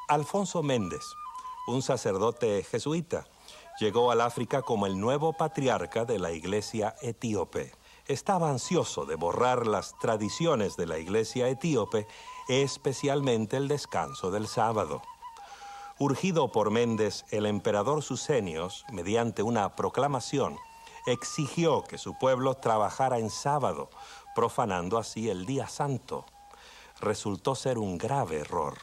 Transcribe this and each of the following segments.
Alfonso Méndez, un sacerdote jesuita, llegó al África como el nuevo patriarca de la iglesia etíope. Estaba ansioso de borrar las tradiciones de la iglesia etíope, especialmente el descanso del sábado. Urgido por Méndez, el emperador Sucenios, mediante una proclamación, exigió que su pueblo trabajara en sábado, profanando así el día santo. Resultó ser un grave error.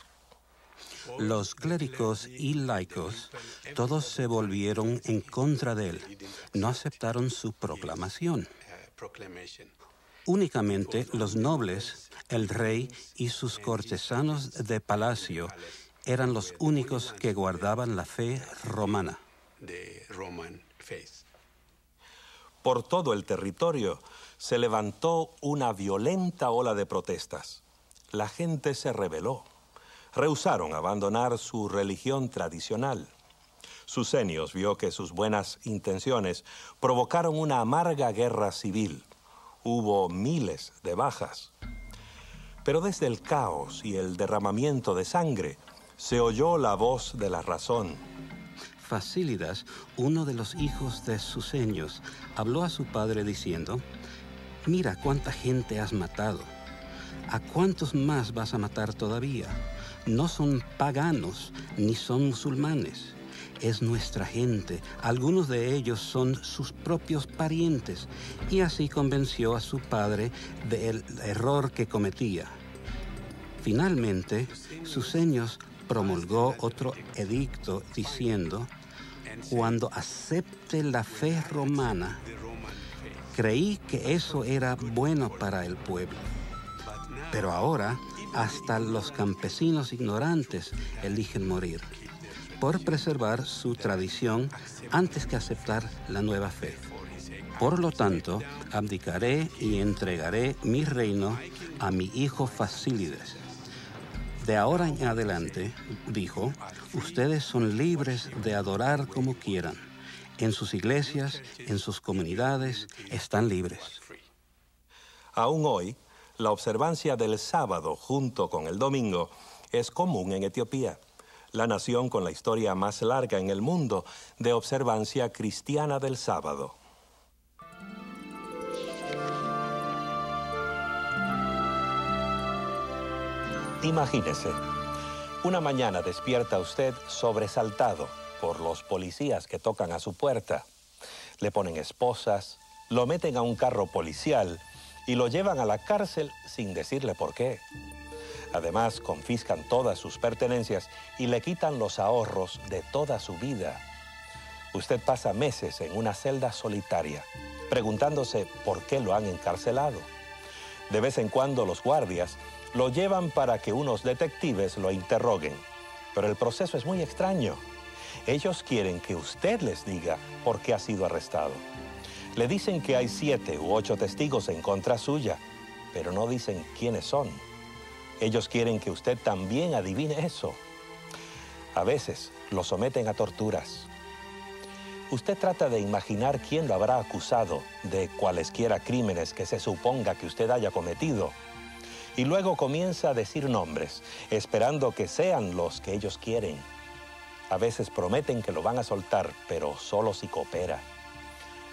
Los clérigos y laicos, todos se volvieron en contra de él. No aceptaron su proclamación. Únicamente los nobles, el rey y sus cortesanos de palacio eran los únicos que guardaban la fe romana. Por todo el territorio se levantó una violenta ola de protestas. La gente se rebeló. Rehusaron abandonar su religión tradicional. Sucenios vio que sus buenas intenciones provocaron una amarga guerra civil. Hubo miles de bajas. Pero desde el caos y el derramamiento de sangre se oyó la voz de la razón. Fasílidas, uno de los hijos de Sucenios, habló a su padre diciendo: «Mira cuánta gente has matado. ¿A cuántos más vas a matar todavía? No son paganos, ni son musulmanes. Es nuestra gente. Algunos de ellos son sus propios parientes». Y así convenció a su padre del error que cometía. Finalmente, Sucenios promulgó otro edicto diciendo: «Cuando acepte la fe romana, creí que eso era bueno para el pueblo. Pero ahora hasta los campesinos ignorantes eligen morir por preservar su tradición antes que aceptar la nueva fe. Por lo tanto, abdicaré y entregaré mi reino a mi hijo Fasílides. De ahora en adelante, dijo, ustedes son libres de adorar como quieran. En sus iglesias, en sus comunidades, están libres». Aún hoy, la observancia del sábado junto con el domingo es común en Etiopía, la nación con la historia más larga en el mundo de observancia cristiana del sábado. Imagínese, una mañana despierta usted sobresaltado por los policías que tocan a su puerta. Le ponen esposas, lo meten a un carro policial y lo llevan a la cárcel sin decirle por qué. Además, confiscan todas sus pertenencias y le quitan los ahorros de toda su vida. Usted pasa meses en una celda solitaria, preguntándose por qué lo han encarcelado. De vez en cuando los guardias lo llevan para que unos detectives lo interroguen. Pero el proceso es muy extraño. Ellos quieren que usted les diga por qué ha sido arrestado. Le dicen que hay 7 u 8 testigos en contra suya, pero no dicen quiénes son. Ellos quieren que usted también adivine eso. A veces lo someten a torturas. Usted trata de imaginar quién lo habrá acusado de cualesquiera crímenes que se suponga que usted haya cometido. Y luego comienza a decir nombres, esperando que sean los que ellos quieren. A veces prometen que lo van a soltar, pero solo si coopera.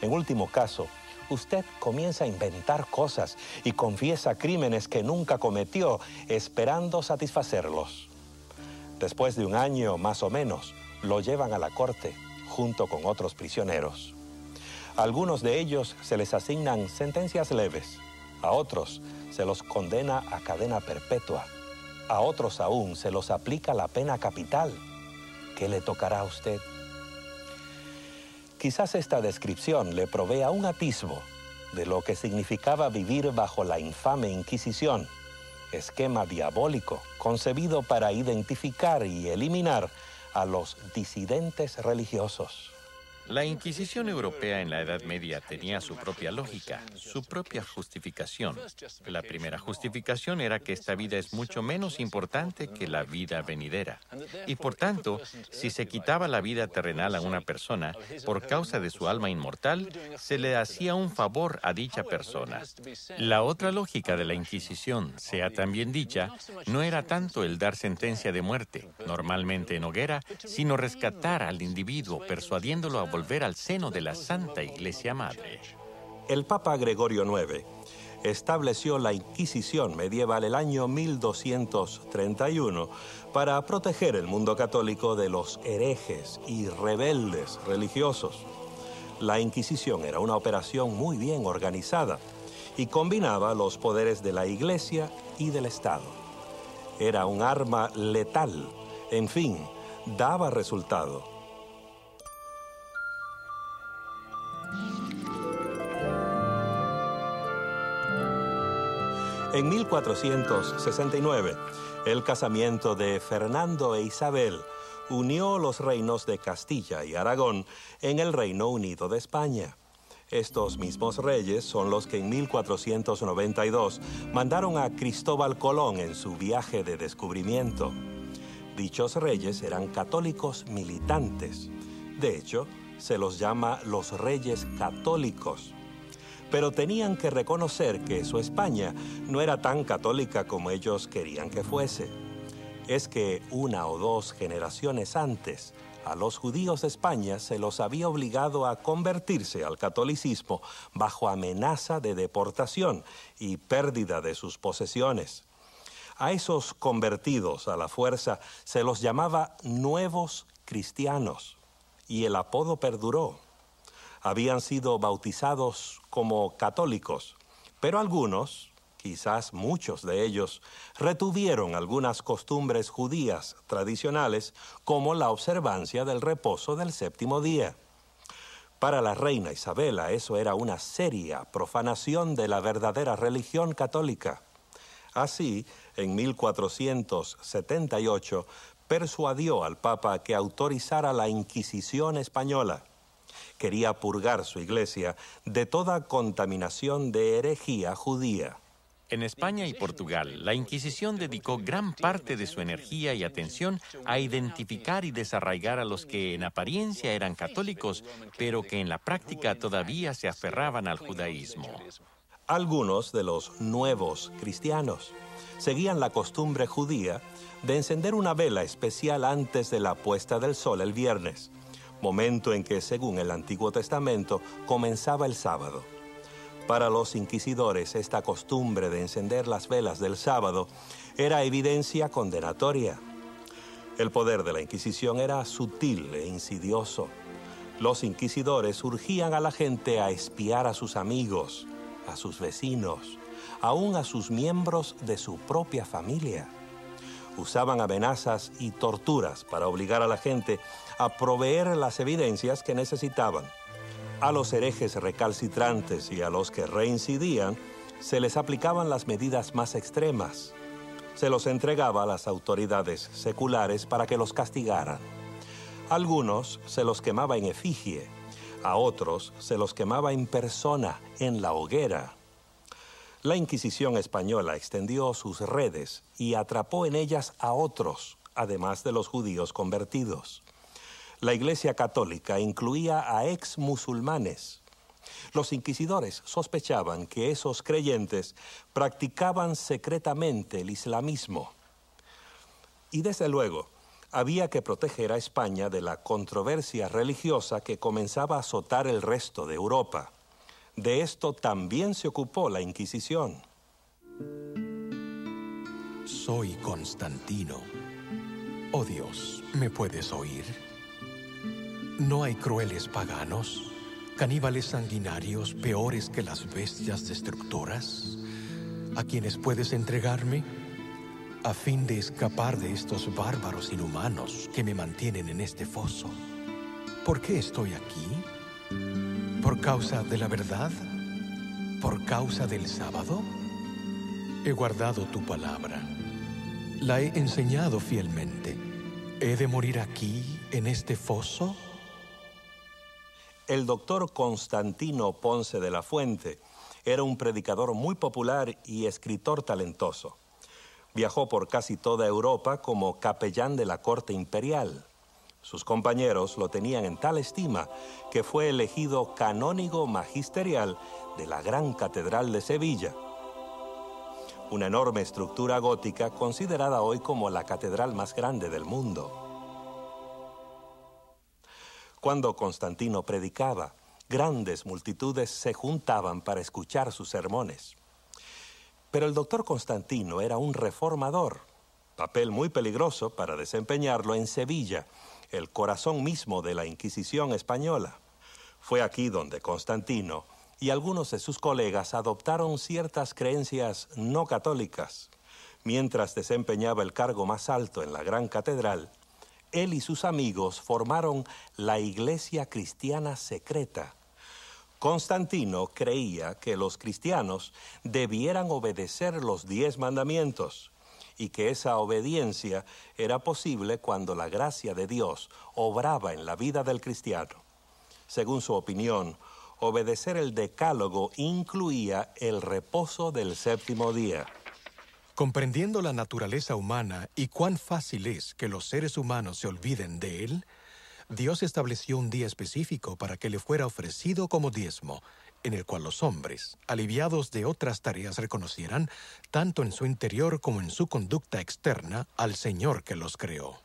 En último caso, usted comienza a inventar cosas y confiesa crímenes que nunca cometió, esperando satisfacerlos. Después de un año más o menos, lo llevan a la corte, junto con otros prisioneros. A algunos de ellos se les asignan sentencias leves, a otros se los condena a cadena perpetua, a otros aún se los aplica la pena capital. ¿Qué le tocará a usted? Quizás esta descripción le provea un atisbo de lo que significaba vivir bajo la infame Inquisición, esquema diabólico concebido para identificar y eliminar a los disidentes religiosos. La Inquisición europea en la Edad Media tenía su propia lógica, su propia justificación. La primera justificación era que esta vida es mucho menos importante que la vida venidera. Y por tanto, si se quitaba la vida terrenal a una persona por causa de su alma inmortal, se le hacía un favor a dicha persona. La otra lógica de la Inquisición, sea también dicha, no era tanto el dar sentencia de muerte, normalmente en hoguera, sino rescatar al individuo, persuadiéndolo a volver al seno de la Santa Iglesia Madre. El Papa Gregorio IX estableció la Inquisición medieval el año 1231 para proteger el mundo católico de los herejes y rebeldes religiosos. La Inquisición era una operación muy bien organizada y combinaba los poderes de la Iglesia y del Estado. Era un arma letal, en fin, daba resultado. En 1469, el casamiento de Fernando e Isabel unió los reinos de Castilla y Aragón en el Reino Unido de España. Estos mismos reyes son los que en 1492 mandaron a Cristóbal Colón en su viaje de descubrimiento. Dichos reyes eran católicos militantes. De hecho, se los llama los reyes católicos. Pero tenían que reconocer que su España no era tan católica como ellos querían que fuese. Es que una o dos generaciones antes, a los judíos de España se los había obligado a convertirse al catolicismo bajo amenaza de deportación y pérdida de sus posesiones. A esos convertidos a la fuerza se los llamaba nuevos cristianos, y el apodo perduró. Habían sido bautizados como católicos, pero algunos, quizás muchos de ellos, retuvieron algunas costumbres judías tradicionales, como la observancia del reposo del séptimo día. Para la reina Isabela eso era una seria profanación de la verdadera religión católica. Así, en 1478, persuadió al Papa que autorizara la Inquisición española. Quería purgar su iglesia de toda contaminación de herejía judía. En España y Portugal, la Inquisición dedicó gran parte de su energía y atención a identificar y desarraigar a los que en apariencia eran católicos, pero que en la práctica todavía se aferraban al judaísmo. Algunos de los nuevos cristianos seguían la costumbre judía de encender una vela especial antes de la puesta del sol el viernes, momento en que, según el Antiguo Testamento, comenzaba el sábado. Para los inquisidores, esta costumbre de encender las velas del sábado era evidencia condenatoria. El poder de la Inquisición era sutil e insidioso. Los inquisidores urgían a la gente a espiar a sus amigos, a sus vecinos, aún a sus miembros de su propia familia. Usaban amenazas y torturas para obligar a la gente a proveer las evidencias que necesitaban. A los herejes recalcitrantes y a los que reincidían, se les aplicaban las medidas más extremas. Se los entregaba a las autoridades seculares para que los castigaran. Algunos se los quemaba en efigie, a otros se los quemaba en persona, en la hoguera. La Inquisición española extendió sus redes y atrapó en ellas a otros, además de los judíos convertidos. La Iglesia Católica incluía a ex-musulmanes. Los inquisidores sospechaban que esos creyentes practicaban secretamente el islamismo. Y desde luego, había que proteger a España de la controversia religiosa que comenzaba a azotar el resto de Europa. De esto también se ocupó la Inquisición. Soy Constantino. Oh Dios, ¿me puedes oír? ¿No hay crueles paganos, caníbales sanguinarios peores que las bestias destructoras, a quienes puedes entregarme, a fin de escapar de estos bárbaros inhumanos que me mantienen en este foso? ¿Por qué estoy aquí? ¿Por causa de la verdad? ¿Por causa del sábado? He guardado tu palabra. La he enseñado fielmente. ¿He de morir aquí, en este foso? El doctor Constantino Ponce de la Fuente era un predicador muy popular y escritor talentoso. Viajó por casi toda Europa como capellán de la corte imperial. Sus compañeros lo tenían en tal estima que fue elegido canónigo magisterial de la Gran Catedral de Sevilla, una enorme estructura gótica considerada hoy como la catedral más grande del mundo. Cuando Constantino predicaba, grandes multitudes se juntaban para escuchar sus sermones. Pero el doctor Constantino era un reformador, papel muy peligroso para desempeñarlo en Sevilla, el corazón mismo de la Inquisición española. Fue aquí donde Constantino y algunos de sus colegas adoptaron ciertas creencias no católicas. Mientras desempeñaba el cargo más alto en la Gran Catedral, él y sus amigos formaron la Iglesia Cristiana Secreta. Constantino creía que los cristianos debieran obedecer los 10 mandamientos y que esa obediencia era posible cuando la gracia de Dios obraba en la vida del cristiano. Según su opinión, obedecer el decálogo incluía el reposo del 7º día. Comprendiendo la naturaleza humana y cuán fácil es que los seres humanos se olviden de él, Dios estableció un día específico para que le fuera ofrecido como diezmo, en el cual los hombres, aliviados de otras tareas, reconocieran, tanto en su interior como en su conducta externa, al Señor que los creó.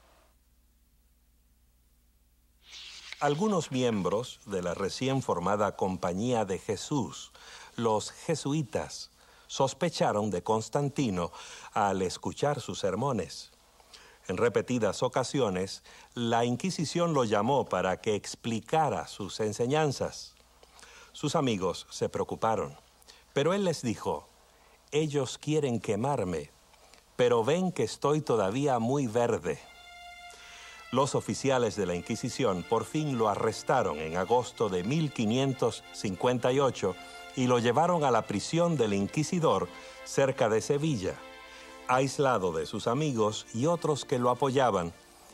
Algunos miembros de la recién formada Compañía de Jesús, los jesuitas, sospecharon de Constantino al escuchar sus sermones. En repetidas ocasiones, la Inquisición lo llamó para que explicara sus enseñanzas. Sus amigos se preocuparon, pero él les dijo: ellos quieren quemarme, pero ven que estoy todavía muy verde. Los oficiales de la Inquisición por fin lo arrestaron en agosto de 1558 y lo llevaron a la prisión del Inquisidor cerca de Sevilla, aislado de sus amigos y otros que lo apoyaban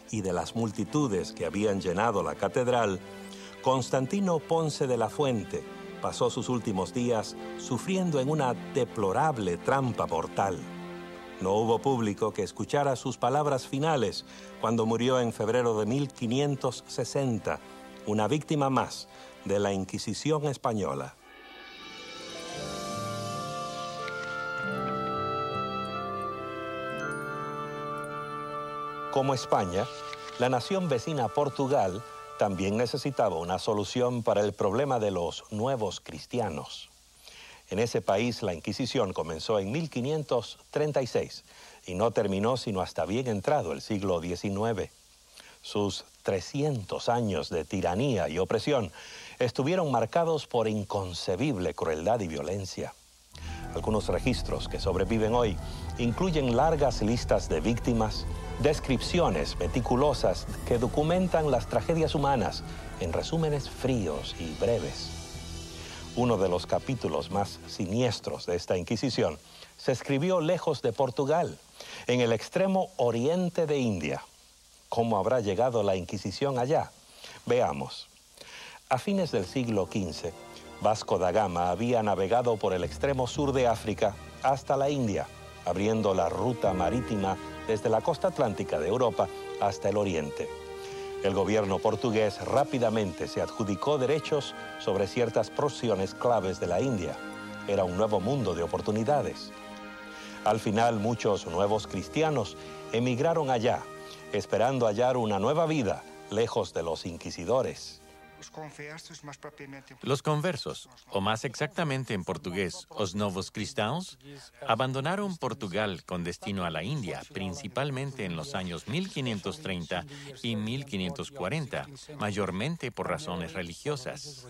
y de las multitudes que habían llenado la catedral. Constantino Ponce de la Fuente pasó sus últimos días sufriendo en una deplorable trampa mortal. No hubo público que escuchara sus palabras finales cuando murió en febrero de 1560, una víctima más de la Inquisición española. Como España, la nación vecina Portugal también necesitaba una solución para el problema de los nuevos cristianos. En ese país la Inquisición comenzó en 1536 y no terminó sino hasta bien entrado el siglo XIX. Sus 300 años de tiranía y opresión estuvieron marcados por inconcebible crueldad y violencia. Algunos registros que sobreviven hoy incluyen largas listas de víctimas, descripciones meticulosas que documentan las tragedias humanas en resúmenes fríos y breves. Uno de los capítulos más siniestros de esta Inquisición se escribió lejos de Portugal, en el extremo oriente de India. ¿Cómo habrá llegado la Inquisición allá? Veamos. A fines del siglo XV, Vasco da Gama había navegado por el extremo sur de África hasta la India, abriendo la ruta marítima desde la costa atlántica de Europa hasta el oriente. El gobierno portugués rápidamente se adjudicó derechos sobre ciertas porciones claves de la India. Era un nuevo mundo de oportunidades. Al final, muchos nuevos cristianos emigraron allá, esperando hallar una nueva vida lejos de los inquisidores. Los conversos, o más exactamente en portugués, os novos cristãos, abandonaron Portugal con destino a la India, principalmente en los años 1530 y 1540, mayormente por razones religiosas.